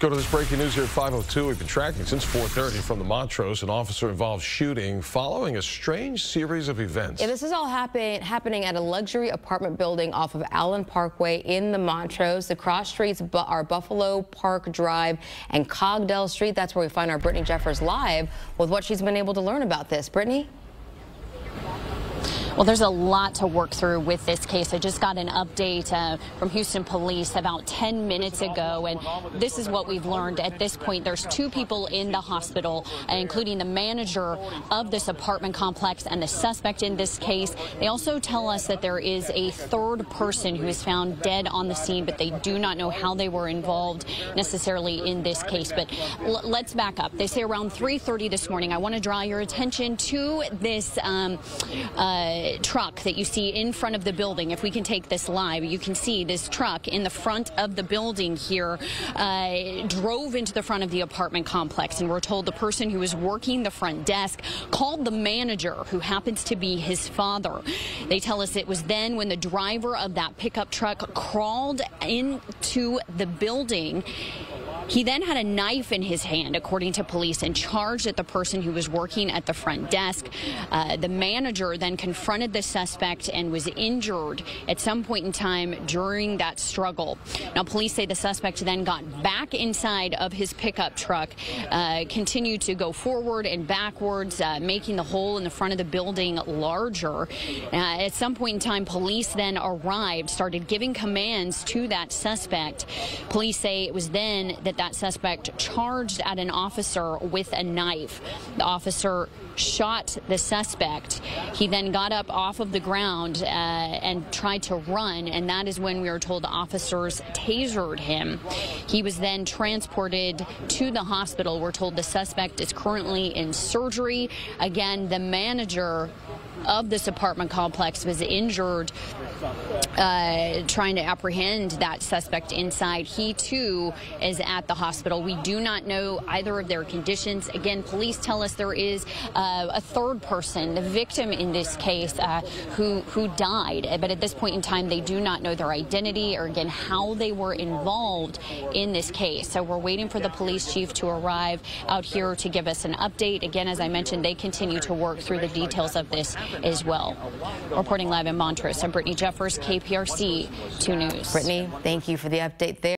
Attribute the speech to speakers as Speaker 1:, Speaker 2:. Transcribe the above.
Speaker 1: Go to this breaking news here at 5:02. We've been tracking since 4:30 from the Montrose, an officer-involved shooting following a strange series of events.
Speaker 2: Yeah, this is all happening at a luxury apartment building off of Allen Parkway in the Montrose. The cross streets are Buffalo Park Drive and Cogdell Street. That's where we find our Brittany Jeffers live with what she's been able to learn about this. Brittany?
Speaker 3: Well, there's a lot to work through with this case. I just got an update from Houston Police about 10 minutes ago, and this is what we've learned at this point. There's 2 people in the hospital, including the manager of this apartment complex and the suspect in this case. They also tell us that there is a 3rd person who is found dead on the scene, but they do not know how they were involved necessarily in this case. But let's back up. They say around 3:30 this morning. I want to draw your attention to this truck that you see in front of the building. If we can take this live, you can see this truck in the front of the building here drove into the front of the apartment complex, and we're told the person who was working the front desk called the manager, who happens to be his father. They tell us it was then when the driver of that pickup truck crawled into the building. He then had a knife in his hand, according to police, and charged at the person who was working at the front desk. The manager then confronted the suspect and was injured at some point in time during that struggle. Now, police say the suspect then got back inside of his pickup truck, continued to go forward and backwards, making the hole in the front of the building larger. At some point in time, police then arrived, started giving commands to that suspect. Police say it was then that suspect charged at an officer with a knife. The officer shot the suspect. He then got up off of the ground and tried to run, and that is when we were told the officers tasered him. He was then transported to the hospital. We're told the suspect is currently in surgery. Again, the manager of this apartment complex was injured trying to apprehend that suspect inside. He too is at the hospital. We do not know either of their conditions. Again, police tell us there is a 3rd person, the victim in this case, who died. But at this point in time, they do not know their identity or, again, how they were involved in this case. So we're waiting for the police chief to arrive out here to give us an update. Again, as I mentioned, they continue to work through the details of this as well. Reporting live in Montrose, I'm Brittany Jeffers, KPRC 2 News.
Speaker 2: Brittany, thank you for the update there.